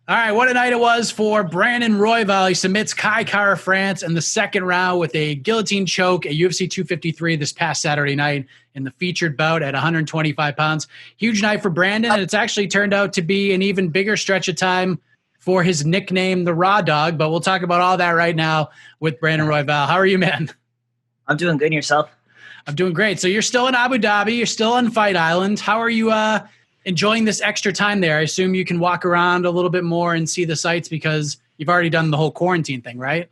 All right, what a night it was for Brandon Royval. He submits Kai Kara France in the second round with a guillotine choke at UFC 253 this past Saturday night in the featured bout at 125 pounds. Huge night for Brandon, and it's actually turned out to be an even bigger stretch of time for his nickname, the Raw Dog. But we'll talk about all that right now with Brandon Royval. How are you, man? I'm doing good. And yourself? I'm doing great. So you're still in Abu Dhabi. You're still on Fight Island. How are you enjoying this extra time there? I assume you can walk around a little bit more and see the sights because you've already done the whole quarantine thing, right?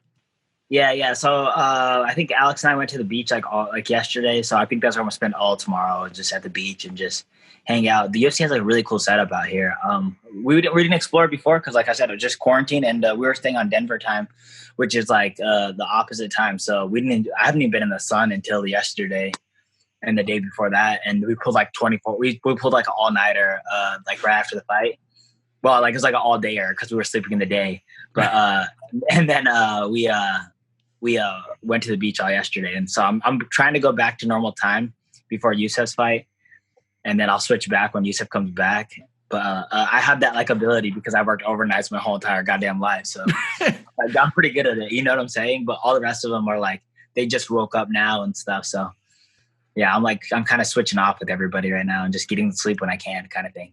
Yeah. So I think Alex and I went to the beach like yesterday. So I think that's where I'm gonna spend all tomorrow, just at the beach and just hang out. The UFC has like a really cool setup out here. We didn't explore it before because, like I said, it was just quarantine, and we were staying on Denver time, which is like the opposite time. So I haven't even been in the sun until yesterday and the day before that, and we pulled like 24. We pulled like an all nighter, like right after the fight. Well, like it was like an all dayer because we were sleeping in the day. But and then we went to the beach all yesterday, and so I'm trying to go back to normal time before Yusuf's fight, and then I'll switch back when Yusuf comes back. But I have that like ability because I worked overnights my whole entire goddamn life, so I'm pretty good at it. You know what I'm saying? But all the rest of them are like they just woke up now and stuff. So yeah, I'm kind of switching off with everybody right now and just getting to sleep when I can, kind of thing.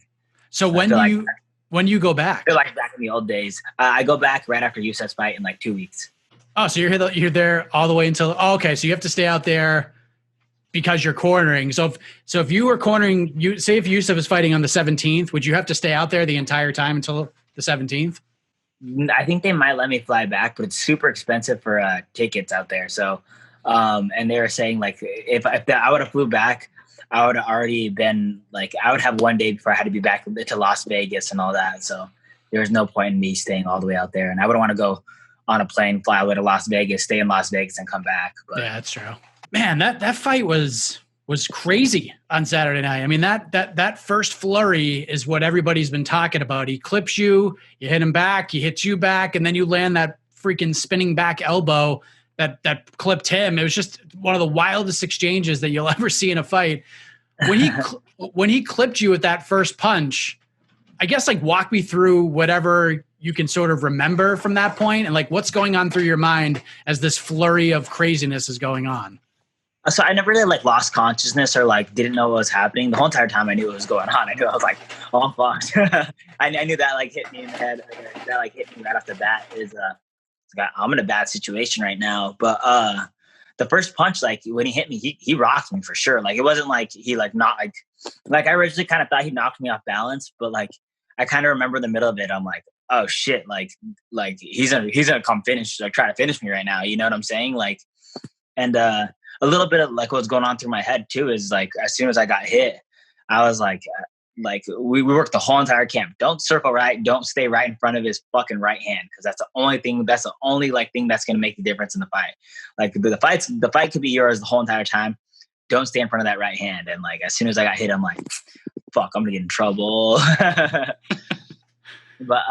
So when you go back? I feel like back in the old days. I go back right after Yusuf's fight in like 2 weeks. Oh, so you're there all the way until okay. So you have to stay out there because you're cornering. So if you were cornering, say if Yusuf is fighting on the 17th, would you have to stay out there the entire time until the 17th? I think they might let me fly back, but it's super expensive for tickets out there. So, and they were saying like if I would have flew back, I would have already been like I would have one day before I had to be back to Las Vegas and all that. So there was no point in me staying all the way out there, and I wouldn't want to go on a plane, fly away to Las Vegas, stay in Las Vegas, and come back. But yeah, that's true. Man, that fight was crazy on Saturday night. I mean, that first flurry is what everybody's been talking about. He clips you, you hit him back, he hits you back, and then you land that freaking spinning back elbow that clipped him. It was just one of the wildest exchanges that you'll ever see in a fight. When he clipped you with that first punch, I guess like walk me through whatever you can sort of remember from that point and like what's going on through your mind as this flurry of craziness is going on. So I never really like lost consciousness or like didn't know what was happening. The whole entire time I knew what was going on. I knew I was like, oh, I'm fucked. I knew that like hit me in the head. That like hit me right off the bat is I'm in a bad situation right now. But the first punch, like when he hit me, he rocked me for sure. Like it wasn't like he like not like I originally kind of thought he knocked me off balance, but like I kind of remember in the middle of it, I'm like, oh shit, like he's gonna come finish, like try to finish me right now. You know what I'm saying? Like, and a little bit of like what's going on through my head too is like as soon as I got hit, I was like we worked the whole entire camp. Don't circle right. Don't stay right in front of his fucking right hand because that's the only thing. That's the only like thing that's gonna make the difference in the fight. Like the fight could be yours the whole entire time. Don't stay in front of that right hand. And like as soon as I got hit, I'm like, fuck, I'm gonna get in trouble. But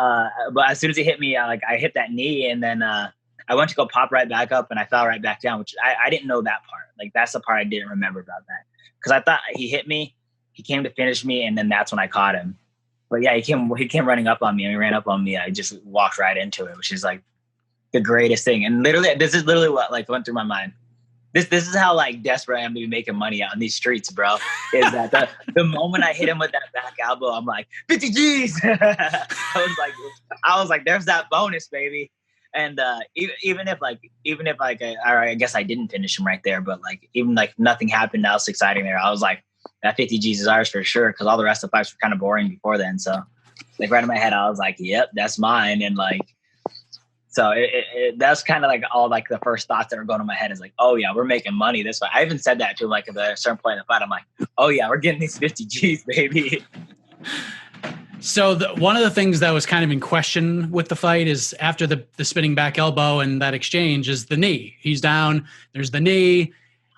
as soon as he hit me, I hit that knee, and then I went to go pop right back up, and I fell right back down, which I didn't know that part. Like that's the part I didn't remember about that because I thought he hit me, he came to finish me, and then that's when I caught him. But yeah, he came running up on me, and he ran up on me. I just walked right into it, which is like the greatest thing. And literally, this is literally what like went through my mind. This is how like desperate I am to be making money out in these streets, bro. Is that the moment I hit him with that back elbow, I'm like 50 G's. I was like, there's that bonus, baby. And even if I guess I didn't finish him right there, but like even like nothing happened else exciting there. I was like, that 50 G's is ours for sure, because all the rest of the fights were kind of boring before then. So like right in my head, I was like, yep, that's mine. And like. So that's kind of like all like the first thoughts that were going in my head is like, oh yeah, we're making money this way. I even said that to him like at a certain point in the fight. I'm like, oh yeah, we're getting these 50 G's, baby. So one of the things that was kind of in question with the fight is after the spinning back elbow and that exchange is the knee. He's down, there's the knee,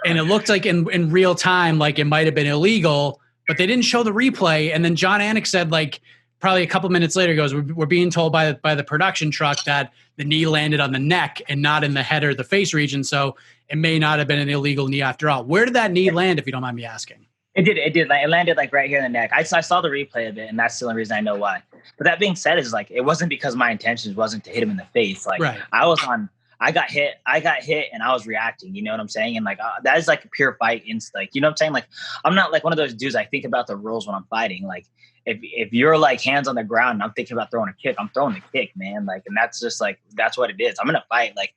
and it looked like in real time like it might have been illegal, but they didn't show the replay. And then John Anik said like probably a couple minutes later, he goes, we're being told by the production truck that the knee landed on the neck and not in the head or the face region. So it may not have been an illegal knee after all. Where did that knee land, if you don't mind me asking? It did. It did. Like, it landed like right here in the neck. I saw the replay of it, and that's the only reason I know why. But that being said, is like it wasn't because my intentions wasn't to hit him in the face. Like Right. I was on. I got hit, and I was reacting. You know what I'm saying? And like that is like a pure fight instinct. Like, you know what I'm saying? Like I'm not like one of those dudes. I think about the rules when I'm fighting. Like if you're like hands on the ground and I'm thinking about throwing a kick, I'm throwing the kick, man. Like, and that's just like that's what it is. I'm gonna fight. Like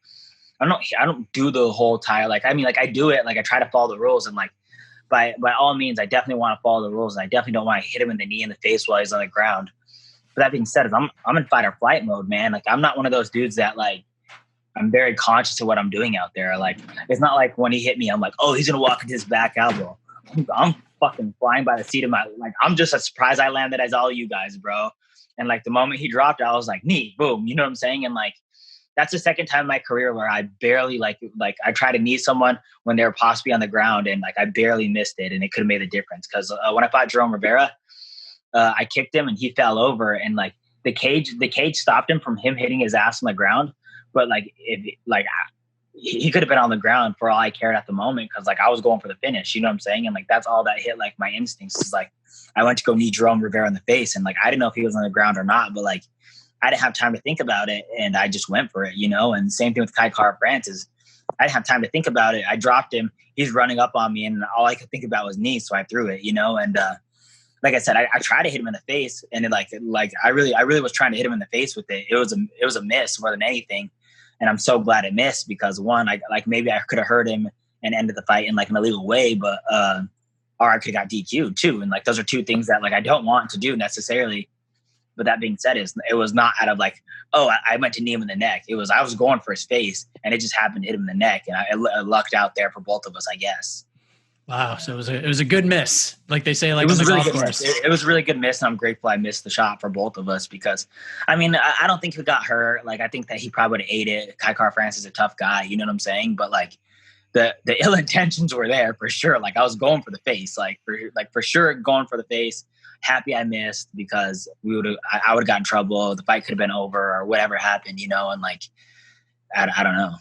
I don't do the whole tire. Like I mean, like I do it. Like I try to follow the rules and like. By all means, I definitely want to follow the rules. And I definitely don't want to hit him in the knee in the face while he's on the ground. But that being said, I'm in fight or flight mode, man. Like I'm not one of those dudes that like I'm very conscious of what I'm doing out there. Like it's not like when he hit me, I'm like, oh, he's gonna walk into his back elbow. I'm fucking flying by the seat of my like. I'm just as surprised I landed as all you guys, bro. And like the moment he dropped, I was like, knee, boom. You know what I'm saying? And like that's the second time in my career where I barely like I tried to knee someone when they were possibly on the ground and like I barely missed it and it could have made a difference. Cause when I fought Jerome Rivera, I kicked him and he fell over and like the cage stopped him from him hitting his ass on the ground. But like, he could have been on the ground for all I cared at the moment. Cause like I was going for the finish, you know what I'm saying? And like, that's all that hit like my instincts is like, I went to go knee Jerome Rivera in the face and like, I didn't know if he was on the ground or not, but like, I didn't have time to think about it and I just went for it, you know? And same thing with Kai Kara Francis. I didn't have time to think about it. I dropped him. He's running up on me and all I could think about was knee. So I threw it, you know? And like I said, I tried to hit him in the face and it like I really was trying to hit him in the face with it. It was a miss more than anything. And I'm so glad it missed because one, maybe I could have hurt him and ended the fight in like an illegal way, but or I could have got DQ'd too. And like those are two things that like I don't want to do necessarily. But that being said, it was not out of like, oh, I meant to knee him in the neck. It was I was going for his face, and it just happened to hit him in the neck, and I lucked out there for both of us, I guess. Wow, so it was a good miss, like they say, like it was on the really golf good course. It was a really good miss, and I'm grateful I missed the shot for both of us because, I mean, I don't think he got hurt. Like I think that he probably would have ate it. Kai Kara Francis is a tough guy, you know what I'm saying? But like the ill intentions were there for sure. Like I was going for the face, for sure going for the face. Happy I missed because I would have gotten in trouble. The fight could have been over or whatever happened, you know. And like, I don't know.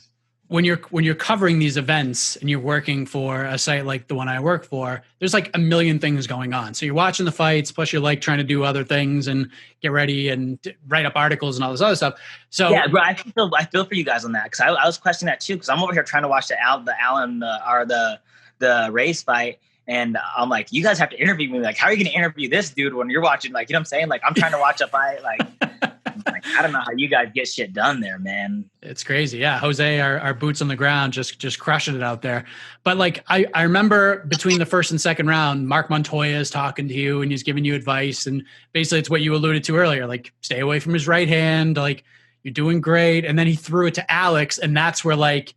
When you're covering these events and you're working for a site like the one I work for, there's like a million things going on. So you're watching the fights, plus you're like trying to do other things and get ready and write up articles and all this other stuff. So yeah, bro, I feel for you guys on that because I was questioning that too because I'm over here trying to watch the Rays fight. And I'm like, you guys have to interview me. Like, how are you going to interview this dude when you're watching? Like, you know what I'm saying? Like, I'm trying to watch a fight. Like, I don't know how you guys get shit done there, man. It's crazy. Yeah. Jose, our boots on the ground, just crushing it out there. But like, I remember between the first and second round, Mark Montoya is talking to you and he's giving you advice. And basically it's what you alluded to earlier, like stay away from his right hand. Like you're doing great. And then he threw it to Alex. And that's where like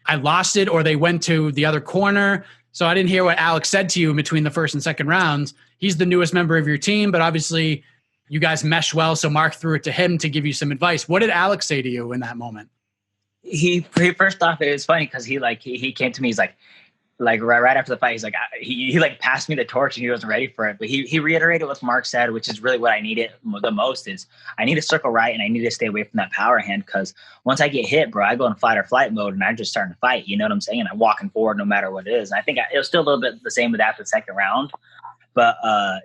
I lost it or they went to the other corner. So I didn't hear what Alex said to you in between the first and second rounds. He's the newest member of your team, but obviously you guys mesh well. So Mark threw it to him to give you some advice. What did Alex say to you in that moment? He first off, it was funny because he came to me. He's like right after the fight, he's like, he like passed me the torch and he wasn't ready for it. But he reiterated what Mark said, which is really what I needed the most is I need to circle right and I need to stay away from that power hand. Cause once I get hit, bro, I go in fight or flight mode and I'm just starting to fight. You know what I'm saying? And I'm walking forward no matter what it is. And I think it was still a little bit the same with after the second round. But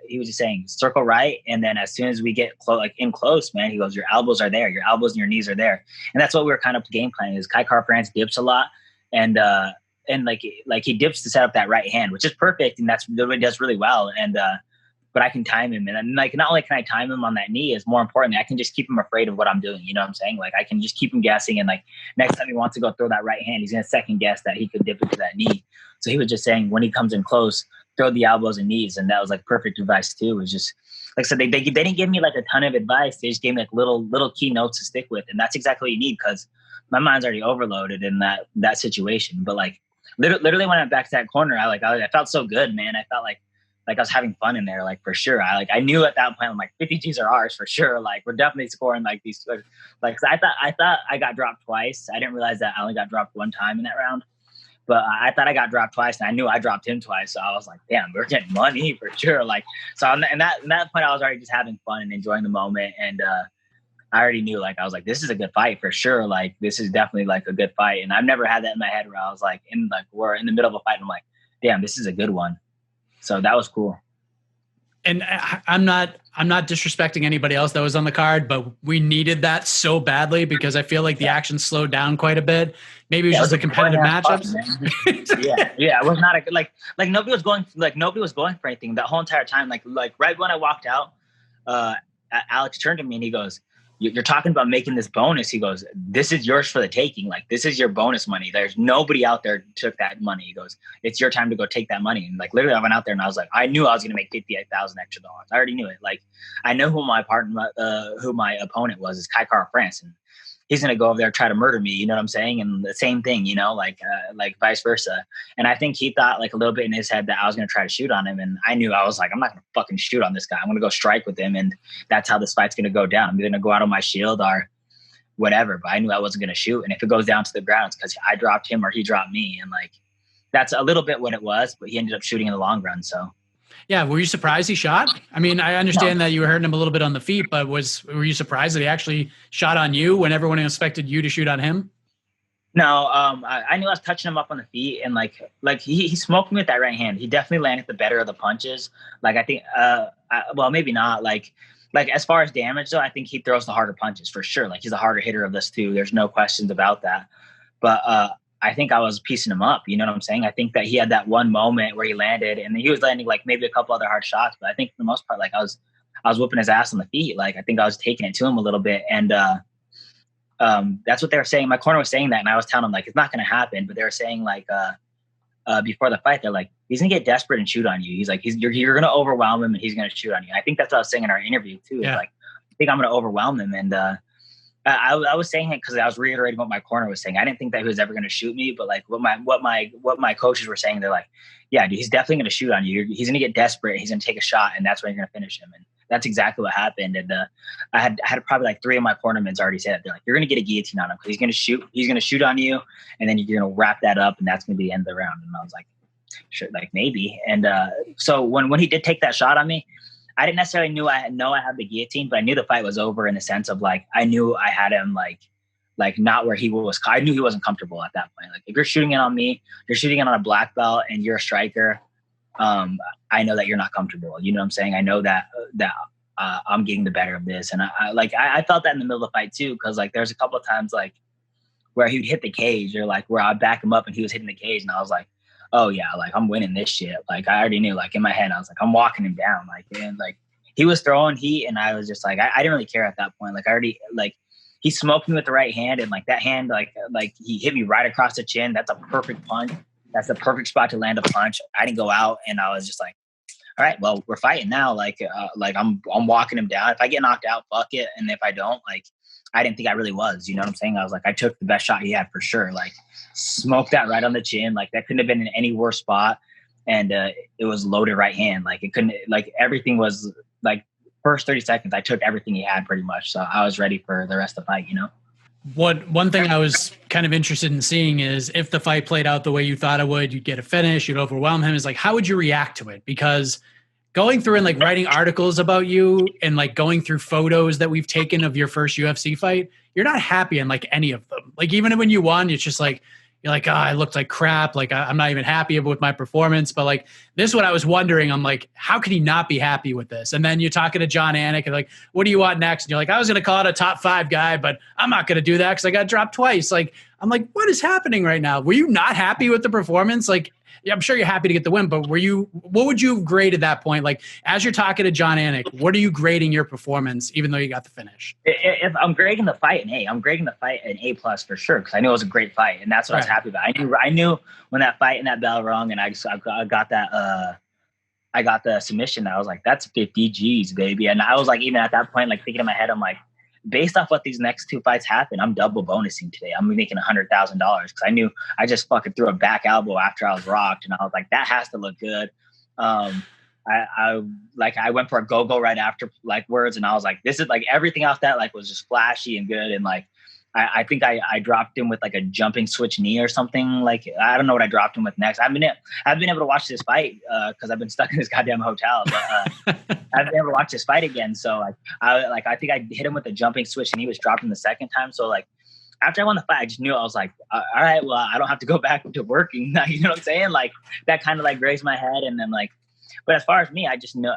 he was just saying circle right. And then as soon as we get in close, man, he goes, your elbows are there. Your elbows and your knees are there. And that's what we were kind of game planning is Kai Kara Francis dips a lot. And like he dips to set up that right hand, which is perfect. And that's what he does really well. And, but I can time him. And like, not only can I time him on that knee is more importantly, I can just keep him afraid of what I'm doing. You know what I'm saying? Like I can just keep him guessing. And like next time he wants to go throw that right hand, he's going to second guess that he could dip into that knee. So he was just saying when he comes in close, throw the elbows and knees. And that was like perfect advice too. It was just, like I said, they didn't give me like a ton of advice. They just gave me like little key notes to stick with. And that's exactly what you need because my mind's already overloaded in that situation. But like, literally when I went back to that corner, I felt so good, man. I felt like I was having fun in there, like for sure. I knew at that point, I'm like 50 G's are ours for sure. Like we're definitely scoring like these, like I thought I got dropped twice. I didn't realize that I only got dropped one time in that round, but I thought I got dropped twice and I knew I dropped him twice. So I was like, damn, we're getting money for sure. Like, so in that point, I was already just having fun and enjoying the moment. And, I already knew, like, I was like, this is a good fight for sure. Like, this is definitely like a good fight. And I've never had that in my head where I was like, we're in the middle of a fight. And I'm like, damn, this is a good one. So that was cool. And I'm not disrespecting anybody else that was on the card, but we needed that so badly because I feel like the action slowed down quite a bit. Maybe it was just the competitive matchups. Yeah. It was not like nobody was going for anything that whole entire time. Like right when I walked out, Alex turned to me and he goes, "You're talking about making this bonus." He goes, "This is yours for the taking. Like, this is your bonus money. There's nobody out there took that money." He goes, "It's your time to go take that money." And like, literally I went out there and I was like, I knew I was going to make $58,000 extra dollars. I already knew it. Like, I know who my opponent was, is Kai Kara France. And he's going to go over there and try to murder me. You know what I'm saying? And the same thing, you know, like vice versa. And I think he thought like a little bit in his head that I was going to try to shoot on him. And I knew, I was like, I'm not going to fucking shoot on this guy. I'm going to go strike with him. And that's how this fight's going to go down. I'm going to go out on my shield or whatever, but I knew I wasn't going to shoot. And if it goes down to the ground, it's because I dropped him or he dropped me. And like, that's a little bit what it was, but he ended up shooting in the long run. So. Yeah. Were you surprised he shot? I mean, I understand that you were hurting him a little bit on the feet, but were you surprised that he actually shot on you when everyone expected you to shoot on him? No, I knew I was touching him up on the feet, and like he smoked me with that right hand. He definitely landed the better of the punches. Like I think, well, maybe not. Like as far as damage though, I think he throws the harder punches for sure. Like he's a harder hitter of this too. There's no questions about that. But I think I was piecing him up. You know what I'm saying? I think that he had that one moment where he landed, and he was landing like maybe a couple other hard shots. But I think for the most part, like I was whooping his ass on the feet. Like I think I was taking it to him a little bit, and that's what they were saying. My corner was saying that, and I was telling them like it's not going to happen. But they were saying like before the fight, they're like, he's gonna get desperate and shoot on you. He's like, you're gonna overwhelm him, and he's gonna shoot on you. I think that's what I was saying in our interview too. Yeah. Like I think I'm gonna overwhelm him, and I was saying it because I was reiterating what my corner was saying. I didn't think that he was ever going to shoot me, but like what my coaches were saying, they're like, yeah, dude, he's definitely going to shoot on you. He's going to get desperate. He's going to take a shot, and that's when you're going to finish him. And that's exactly what happened. And I had probably like 3 of my cornermen already said it. They're like, you're going to get a guillotine on him because he's going to shoot. He's going to shoot on you, and then you're going to wrap that up, and that's going to be the end of the round. And I was like, sure, like maybe. And so when he did take that shot on me, I didn't necessarily know I had the guillotine, but I knew the fight was over in the sense of like, I knew I had him like not where he was. I knew he wasn't comfortable at that point. Like if you're shooting it on me, you're shooting it on a black belt and you're a striker. I know that you're not comfortable. You know what I'm saying? I know that I'm getting the better of this. And I felt that in the middle of the fight too. Cause like, there's a couple of times like where he would hit the cage or like where I'd back him up and he was hitting the cage. And I was like, oh yeah, like I'm winning this shit. Like I already knew, like in my head, I was like, I'm walking him down. Like, and like he was throwing heat and I was just like, I didn't really care at that point. Like I already, like he smoked me with the right hand and like that hand, like he hit me right across the chin. That's a perfect punch. That's the perfect spot to land a punch. I didn't go out and I was just like, all right, well, we're fighting now. Like I'm walking him down. If I get knocked out, fuck it. And if I don't, like, I didn't think I really was, you know what I'm saying? I was like, I took the best shot he had for sure. Like smoked that right on the chin. Like that couldn't have been in any worse spot. And it was loaded right hand. Like it couldn't, like everything was like first 30 seconds. I took everything he had pretty much. So I was ready for the rest of the fight, you know? One thing I was kind of interested in seeing is if the fight played out the way you thought it would, you'd get a finish, you'd overwhelm him. Is like, how would you react to it? Because going through and like writing articles about you and like going through photos that we've taken of your first UFC fight, you're not happy in like any of them. Like even when you won, it's just like, you're like, oh, I looked like crap. Like I'm not even happy with my performance. But like this is what I was wondering. I'm like, how could he not be happy with this? And then you're talking to John Anik and like, what do you want next? And you're like, I was going to call it a top 5 guy, but I'm not going to do that because I got dropped twice. Like, I'm like, what is happening right now? Were you not happy with the performance? Like, yeah, I'm sure you're happy to get the win, but what would you grade at that point? Like, as you're talking to John Anik, what are you grading your performance, even though you got the finish? If I'm grading the fight an A, I'm grading the fight an A+ for sure, because I knew it was a great fight, and that's what I was happy about. I knew when that fight and that bell rung, and I got that, I got the submission. I was like, that's 50 G's, baby. And I was like, even at that point, like thinking in my head, I'm like, based off what these next 2 fights happen, I'm double bonusing today. I'm making $100,000 because I knew I just fucking threw a back elbow after I was rocked, and I was like, that has to look good. I went for a go right after like words, and I was like, this is like everything else that like was just flashy and good, and like I think I dropped him with like a jumping switch knee or something. Like I don't know what I dropped him with next. I've been able to watch this fight because I've been stuck in this goddamn hotel. But I've never watched this fight again. So I think I hit him with a jumping switch and he was dropped him the second time. So like after I won the fight, I just knew I was like, all right, well, I don't have to go back to working. You know what I'm saying? Like that kind of like raised my head, and then like But as far as me, I just know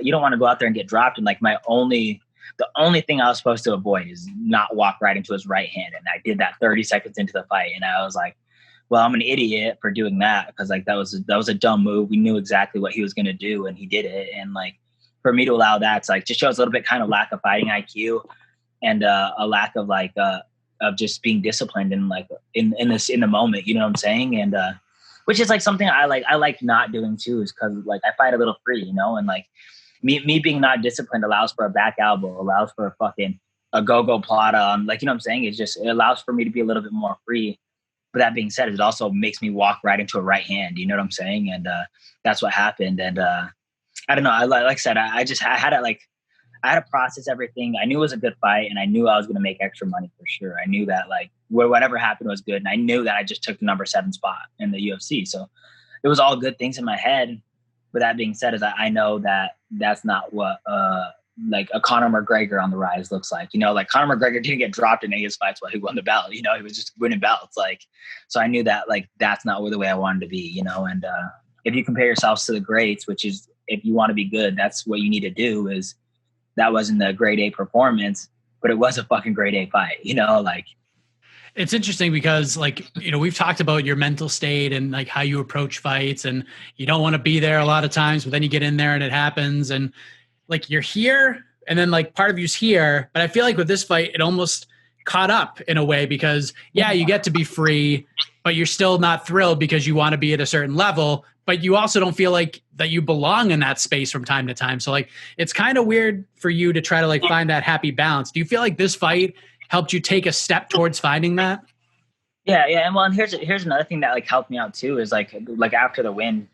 you don't want to go out there and get dropped. And like the only thing I was supposed to avoid is not walk right into his right hand. And I did that 30 seconds into the fight. And I was like, well, I'm an idiot for doing that, because like that was a dumb move. We knew exactly what he was going to do, and he did it. And like for me to allow that, it's like just shows a little bit kind of lack of fighting IQ and a lack of of just being disciplined and like in the moment, you know what I'm saying? And which is like something I like not doing too, is because like I fight a little free, you know, and like me being not disciplined allows for a back elbow, allows for a fucking a go plata, like, you know what I'm saying? It allows for me to be a little bit more free. But that being said, it also makes me walk right into a right hand. You know what I'm saying? And that's what happened. And I don't know. Like I said, I had to process everything. I knew it was a good fight, and I knew I was going to make extra money for sure. I knew that like whatever happened was good, and I knew that I just took the number 7 spot in the UFC. So it was all good things in my head. But that being said, I know that that's not what like a Conor McGregor on the rise looks like. You know, like Conor McGregor didn't get dropped in any of his fights while he won the belt. You know, he was just winning belts. Like, so I knew that like that's not the way I wanted to be. You know, and if you compare yourselves to the greats, which is if you want to be good, that's what you need to do. Is that wasn't the grade A performance, but it was a fucking grade A fight. You know, like. It's interesting because like, you know, we've talked about your mental state and like how you approach fights, and you don't want to be there a lot of times, but then you get in there and it happens, and like you're here and then like part of you's here. But I feel like with this fight, it almost caught up in a way, because yeah, you get to be free, but you're still not thrilled because you want to be at a certain level, but you also don't feel like that you belong in that space from time to time. So like, it's kind of weird for you to try to like find that happy balance. Do you feel like this fight helped you take a step towards finding that? Yeah. And well, and here's another thing that like helped me out too, is like after the win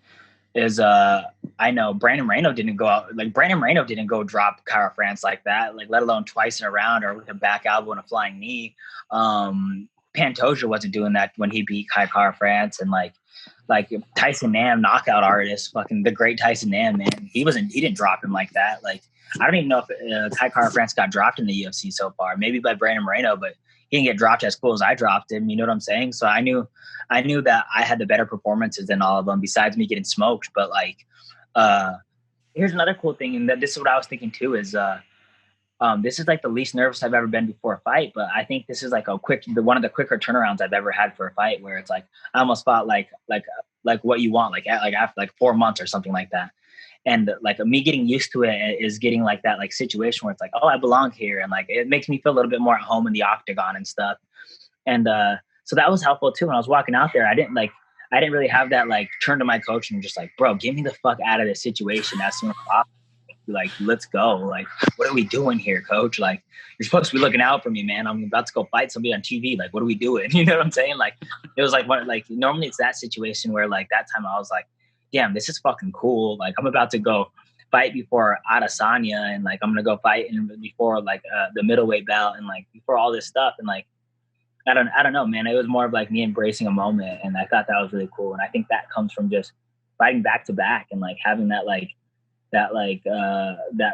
is I know Brandon Moreno didn't go out, like Brandon Moreno didn't go drop Kara France like that, like let alone twice in a round or with a back elbow and a flying knee. Pantoja wasn't doing that when he beat Kara France, and like Tyson Nam, knockout artist, fucking the great Tyson Nam, man, he didn't drop him like that. Like I don't even know if Kara France got dropped in the UFC so far, maybe by Brandon Moreno, but he didn't get dropped as cool as I dropped him. You know what I'm saying? So I knew that I had the better performances than all of them, besides me getting smoked. But like, here's another cool thing, and this is what I was thinking too, is this is like the least nervous I've ever been before a fight. But I think this is like one of the quicker turnarounds I've ever had for a fight, where it's like I almost fought like what you want, like after like 4 months or something like that. And like me getting used to it is getting like that like situation where it's like, oh, I belong here, and like it makes me feel a little bit more at home in the octagon and stuff. And so that was helpful too. When I was walking out there, I didn't really have that like turn to my coach and just like, bro, get me the fuck out of this situation as soon as possible. Like, let's go. Like, what are we doing here, coach? Like, you're supposed to be looking out for me, man. I'm about to go fight somebody on TV. Like, what are we doing? You know what I'm saying? Like, it was like normally it's that situation where like that time I was like, damn, this is fucking cool. Like, I'm about to go fight before Adesanya, and like I'm gonna go fight before like the middleweight belt, and like before all this stuff. And like I don't know, man. It was more of like me embracing a moment, and I thought that was really cool. And I think that comes from just fighting back to back and like having that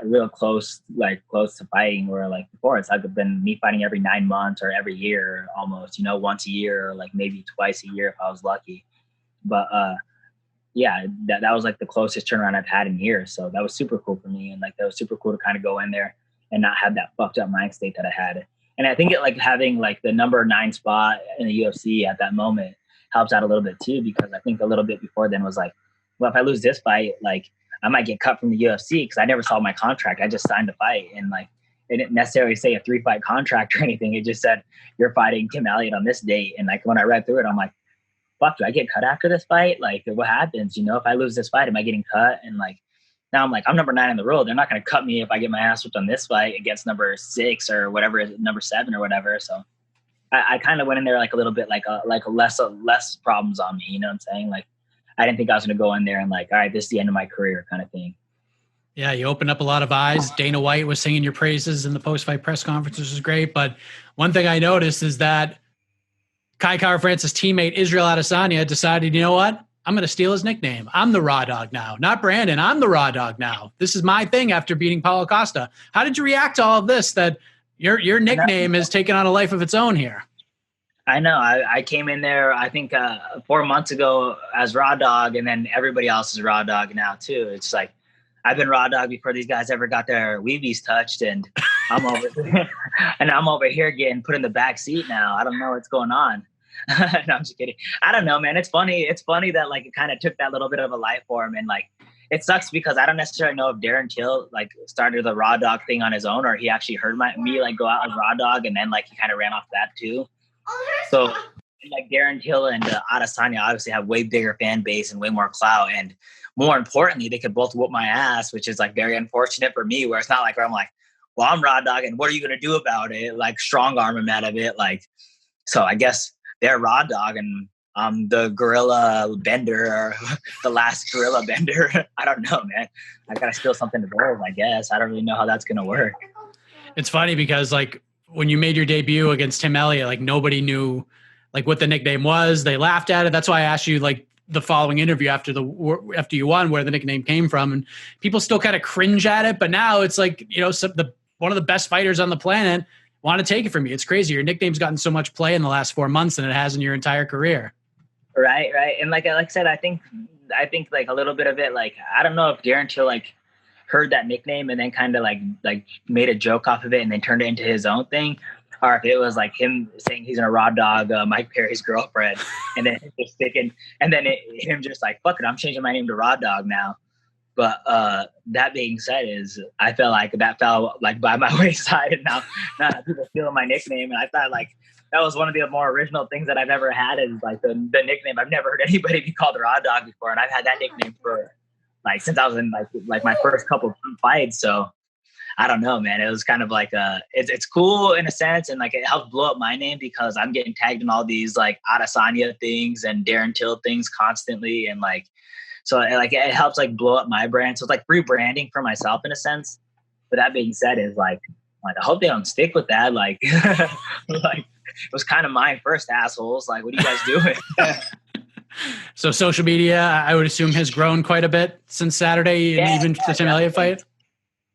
real close to fighting, where like before it's like been me fighting every 9 months or every year almost, you know, once a year or like maybe twice a year if I was lucky. But yeah, that was like the closest turnaround I've had in years. So that was super cool for me. And like, that was super cool to kind of go in there and not have that fucked up mind state that I had. And I think it like having like the number 9 spot in the UFC at that moment helps out a little bit too, because I think a little bit before then was like, well, if I lose this fight, like I might get cut from the UFC, because I never saw my contract. I just signed a fight, and like it didn't necessarily say a 3-fight contract or anything. It just said you're fighting Tim Elliott on this date. And like when I read through it, I'm like, fuck, do I get cut after this fight? Like, what happens? You know, if I lose this fight, am I getting cut? And like, now I'm like, I'm number 9 in the world. They're not going to cut me if I get my ass whipped on this fight against number 6 or whatever, number 7 or whatever. So I kind of went in there like a little bit like less problems on me. You know what I'm saying? Like, I didn't think I was going to go in there and like, all right, this is the end of my career kind of thing. Yeah, you opened up a lot of eyes. Dana White was singing your praises in the post-fight press conference, which was great. But one thing I noticed is that Kara France's teammate Israel Adesanya decided, you know what? I'm going to steal his nickname. I'm the Raw Dog now. Not Brandon. I'm the Raw Dog now. This is my thing after beating Paulo Costa. How did you react to all of this, that your nickname has taken on a life of its own here? I know. I came in there, I think 4 months ago as Raw Dog, and then everybody else is Raw Dog now too. It's like I've been Raw Dog before these guys ever got their weebies touched, and I'm over here, and I'm over here getting put in the back seat now. I don't know what's going on. No, I'm just kidding. I don't know, man. It's funny. It's funny that like it kind of took that little bit of a life form, and like it sucks because I don't necessarily know if Darren Till like started the Raw Dog thing on his own, or he actually heard me like go out as Raw Dog, and then like he kind of ran off that too. So like Darren Till and Adesanya obviously have way bigger fan base and way more clout, and more importantly, they could both whoop my ass, which is like very unfortunate for me. Where it's not like where I'm like, well, I'm Raw Dog, and what are you gonna do about it? Like strong arm him out of it, like. So I guess they're Raw Dog, and I'm the gorilla bender, or the last gorilla bender. I don't know, man. I gotta steal something to prove, I guess. I don't really know how that's gonna work. It's funny because like when you made your debut against Tim Elliott, like nobody knew like what the nickname was. They laughed at it. That's why I asked you like the following interview after you won, where the nickname came from, and people still kind of cringe at it. But now it's like, you know, one of the best fighters on the planet want to take it from you. It's crazy. Your nickname's gotten so much play in the last 4 months than it has in your entire career. Right. And like I said, I think like a little bit of it, like, I don't know if Darren Till like heard that nickname and then kind of like made a joke off of it and then turned it into his own thing, or if it was like him saying he's a Raw Dog, Mike Perry's girlfriend, and then just sticking, and then him just like, fuck it, I'm changing my name to Raw Dog now. But that being said, is I felt like that fell like by my wayside, and now people stealing my nickname, and I thought like that was one of the more original things that I've ever had, is like the nickname. I've never heard anybody be called Raw Dog before, and I've had that nickname for like since I was in like my first couple of fights. So I don't know, man. It was kind of like it's cool in a sense, and like it helps blow up my name because I'm getting tagged in all these like Adesanya things and Darren Till things constantly, and like so like it helps like blow up my brand. So it's like rebranding for myself in a sense. But that being said, is like I hope they don't stick with that. Like like it was kind of mine first, assholes. Like, what are you guys doing? So social media, I would assume, has grown quite a bit since Saturday, and even the Tim Elliott fight.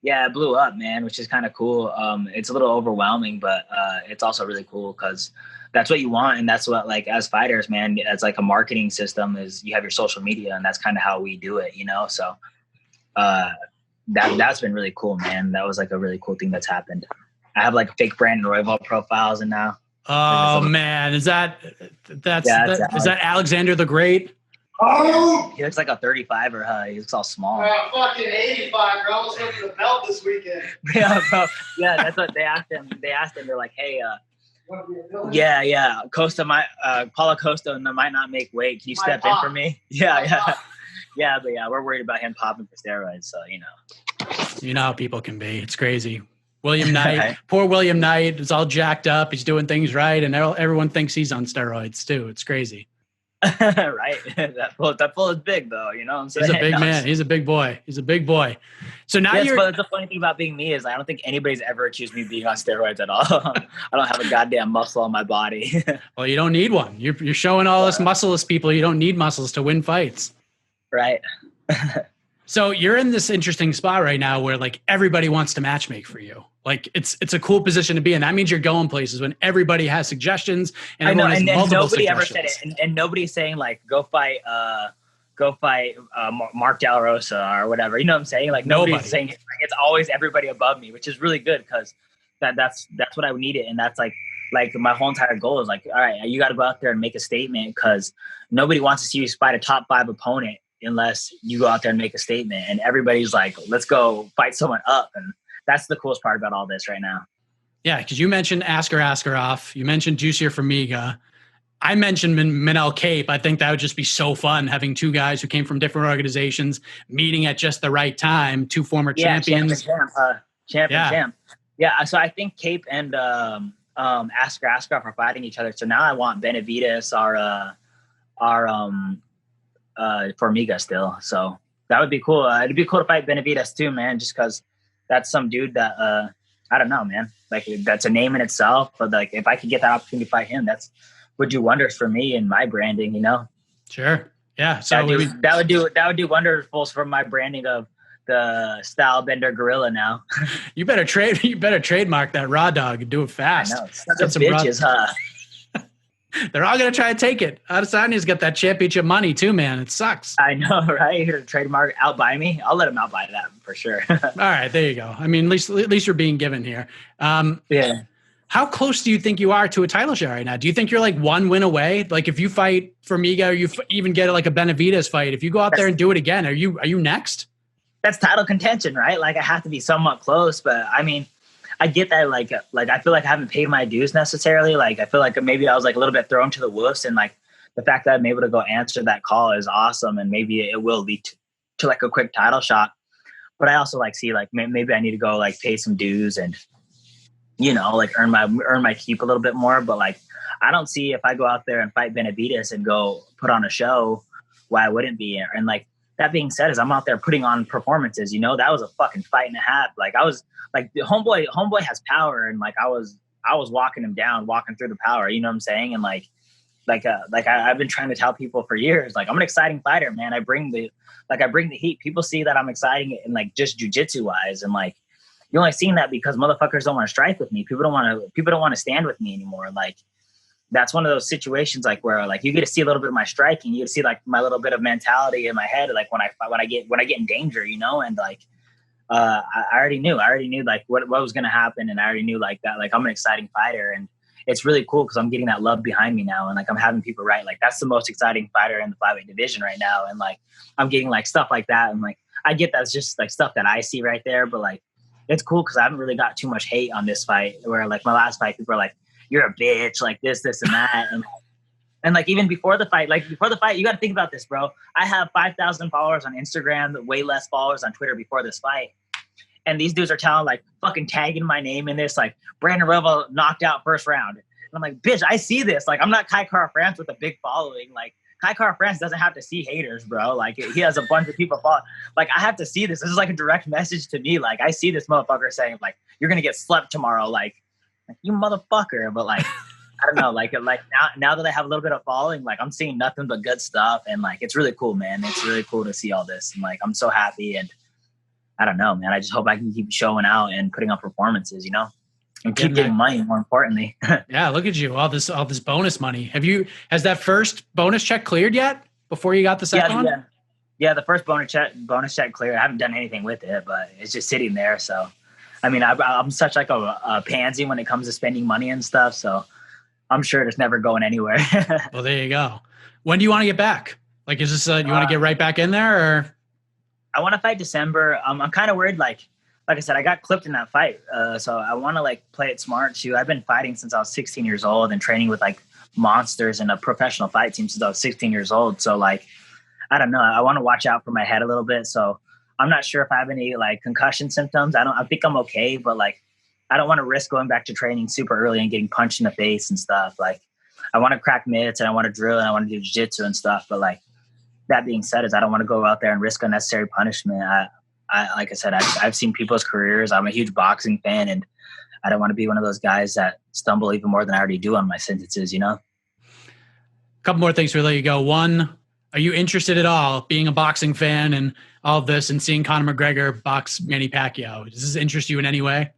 Yeah, it blew up, man, which is kind of cool. It's a little overwhelming, but it's also really cool because that's what you want. And that's what, like, as fighters, man, as like a marketing system, is you have your social media, and that's kind of how we do it, you know? So that's been really cool, man. That was like a really cool thing that's happened. I have like fake Brandon Royval profiles, and now. Oh man, is that Alexander the Great? Oh, he looks like a 35er, huh? He looks all small. Fucking 85, bro. I almost went to the belt this weekend. Yeah, bro. Yeah, that's what they asked him. They're like, hey, Costa Paulo Costa might not make weight. Can you step in for me? Yeah. But we're worried about him popping for steroids. So, you know how people can be. It's crazy. William Knight, poor William Knight is all jacked up. He's doing things right, and everyone thinks he's on steroids too. It's crazy. Right. That fool is big, though. You know what I'm saying? He's a big man. He's a big boy. So now the funny thing about being me is I don't think anybody's ever accused me of being on steroids at all. I don't have a goddamn muscle on my body. Well, you don't need one. You're showing all us muscleless people. You don't need muscles to win fights. Right. So you're in this interesting spot right now where like everybody wants to matchmake for you. Like it's a cool position to be in. That means you're going places when everybody has suggestions, and everyone has multiple nobody suggestions. ever said it, and nobody's saying like go fight Mark De La Rosa or whatever. You know what I'm saying? Like nobody's saying it. Like, it's always everybody above me, which is really good because that's what I needed, and that's like my whole entire goal is like, all right, you got to go out there and make a statement because nobody wants to see you fight a top 5 opponent unless you go out there and make a statement. And everybody's like, let's go fight someone up. And that's the coolest part about all this right now. Yeah, because you mentioned Asker Askarov. You mentioned Juicier Formiga. I mentioned Manel Cape. I think that would just be so fun, having two guys who came from different organizations meeting at just the right time, two former champions. Champ. Yeah, so I think Cape and Asker Askarov are fighting each other. So now I want Benavidez Formiga still. So that would be cool. It'd be cool to fight Benavidez too, man, just because that's some dude that I don't know, man. Like that's a name in itself. But like if I could get that opportunity to fight him, that's would do wonders for me and my branding, you know? Sure. Yeah. So that would do wonders for my branding of the style bender gorilla now. You better trademark that Raw Dog and do it fast. I know. Sons of bitches, huh? They're all going to try to take it. Adesanya's got that championship money too, man. It sucks. I know, right? You're going to trademark outbuy me? I'll let him outbuy that for sure. All right, there you go. I mean, at least you're being given here. Yeah. How close do you think you are to a title shot right now? Do you think you're like one win away? Like if you fight Formiga or you even get like a Benavidez fight, if you go out there and do it again, are you next? That's title contention, right? Like I have to be somewhat close, but I mean, I get that. Like I feel like I haven't paid my dues necessarily. Like I feel like maybe I was like a little bit thrown to the wolves, and like the fact that I'm able to go answer that call is awesome, and maybe it will lead to like a quick title shot. But I also like see like maybe I need to go like pay some dues and like earn my keep a little bit more. But like I don't see if I go out there and fight Benavidez and go put on a show, why I wouldn't be. And like that being said, is I'm out there putting on performances. That was a fucking fight and a half. Like I was like the homeboy has power, and like I was walking him down, walking through the power. You know what I'm saying? And I've been trying to tell people for years, like I'm an exciting fighter, man. I bring the heat. People see that I'm exciting and like just jiu-jitsu wise, and like you're only seeing that because motherfuckers don't want to strike with me. People don't want to stand with me anymore. Like that's one of those situations like where like you get to see a little bit of my striking, you get to see like my little bit of mentality in my head, like when I get in danger, and like I already knew like what was going to happen, and I already knew like that like I'm an exciting fighter, and it's really cool because I'm getting that love behind me now, and like I'm having people write like that's the most exciting fighter in the flyweight division right now, and like I'm getting like stuff like that, and like I get that's just like stuff that I see right there, but like it's cool because I haven't really got too much hate on this fight. Where like my last fight, people are like, "You're a bitch," like this, and that, and like even before the fight, you got to think about this, bro. I have 5,000 followers on Instagram, way less followers on Twitter before this fight. And these dudes are telling like fucking tagging my name in this, like Brandon Royval knocked out first round. And I'm like, bitch, I see this. Like I'm not Kai Kara France with a big following. Like Kai Kara France doesn't have to see haters, bro. Like he has a bunch of people follow. Like I have to see this. This is like a direct message to me. Like I see this motherfucker saying like, you're gonna get slept tomorrow. Like you motherfucker. But like I don't know. Like now that I have a little bit of following, like I'm seeing nothing but good stuff, and like it's really cool, man. It's really cool to see all this, and like I'm so happy. And I don't know, man. I just hope I can keep showing out and putting up performances, and keep getting money. More importantly, yeah. Look at you, all this bonus money. Has that first bonus check cleared yet? Before you got the second one? Yeah. The first bonus check cleared. I haven't done anything with it, but it's just sitting there. So, I mean, I'm such like a pansy when it comes to spending money and stuff. So, I'm sure it's never going anywhere. Well, there you go. When do you want to get back? Like, is this you want to get right back in there, or? I want to fight December. I'm kind of worried. Like I said, I got clipped in that fight. So I want to like play it smart too. I've been fighting since I was 16 years old and training with like monsters in a professional fight team since I was 16 years old. So like, I don't know. I want to watch out for my head a little bit. So I'm not sure if I have any like concussion symptoms. I think I'm okay, but like, I don't want to risk going back to training super early and getting punched in the face and stuff. Like I want to crack mitts and I want to drill and I want to do jiu-jitsu and stuff. But like, that being said, is I don't want to go out there and risk unnecessary punishment. I like I said, I've seen people's careers. I'm a huge boxing fan, and I don't want to be one of those guys that stumble even more than I already do on my sentences, A couple more things to let you go. One, are you interested at all being a boxing fan and all of this and seeing Conor McGregor box Manny Pacquiao? Does this interest you in any way?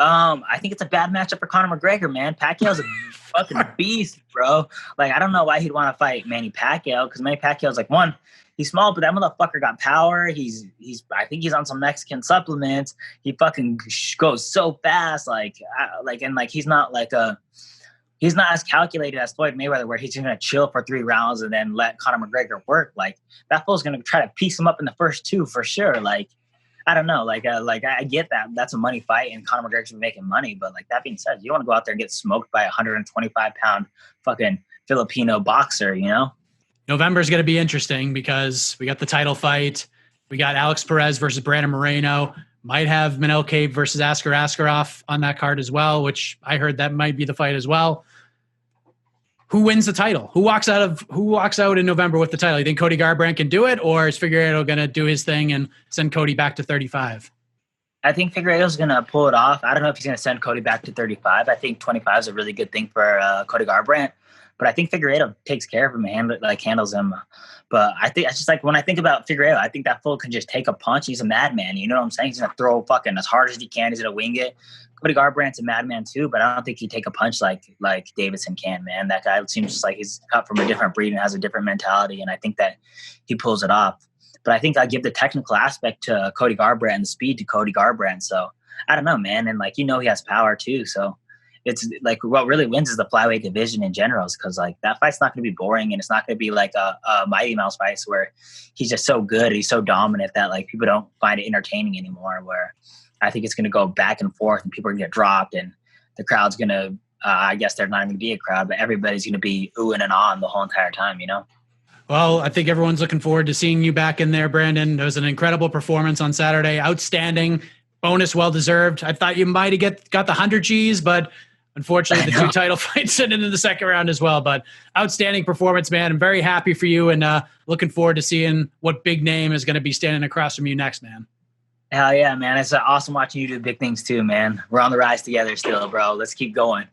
I think it's a bad matchup for Conor McGregor, man. Pacquiao's a fucking beast, bro. Like, I don't know why he'd want to fight Manny Pacquiao, because Manny Pacquiao's like, one, he's small, but that motherfucker got power. I think he's on some Mexican supplements. He fucking goes so fast, he's not as calculated as Floyd Mayweather, where he's gonna chill for 3 rounds and then let Conor McGregor work. Like that fool's gonna try to piece him up in the first 2 for sure. Like, I don't know. I get that that's a money fight and Conor McGregor's making money, but like that being said, you don't want to go out there and get smoked by a 125-pound fucking Filipino boxer, November is going to be interesting because we got the title fight. We got Alex Perez versus Brandon Moreno. Might have Manel Kape versus Askar Askarov on that card as well, which I heard that might be the fight as well. Who wins the title? Who walks out in November with the title? You think Cody Garbrandt can do it, or is Figueiredo going to do his thing and send Cody back to 35? I think Figueiredo's going to pull it off. I don't know if he's going to send Cody back to 35. I think 25 is a really good thing for Cody Garbrandt, but I think Figueiredo takes care of him and handles him. But I think it's just like when I think about Figueiredo, I think that fool can just take a punch. He's a madman. You know what I'm saying? He's going to throw fucking as hard as he can. He's going to wing it. Cody Garbrandt's a madman too, but I don't think he'd take a punch like Davidson can, man. That guy seems just like he's cut from a different breed and has a different mentality, and I think that he pulls it off. But I think I give the technical aspect to Cody Garbrandt and the speed to Cody Garbrandt. So I don't know, man. And like, he has power too. So it's like what really wins is the flyweight division in general, because like that fight's not going to be boring, and it's not going to be like a Mighty Mouse fight where he's just so good, he's so dominant that like people don't find it entertaining anymore. Where I think it's going to go back and forth, and people are going to get dropped, and the crowd's going to, I guess there's not going to be a crowd, but everybody's going to be oohing and ahhing the whole entire time, Well, I think everyone's looking forward to seeing you back in there, Brandon. It was an incredible performance on Saturday. Outstanding. Bonus well-deserved. I thought you might have got the 100 Gs, but unfortunately the 2 title fights sent into the second round as well. But outstanding performance, man. I'm very happy for you, and looking forward to seeing what big name is going to be standing across from you next, man. Hell yeah, man. It's awesome watching you do big things too, man. We're on the rise together still, bro. Let's keep going.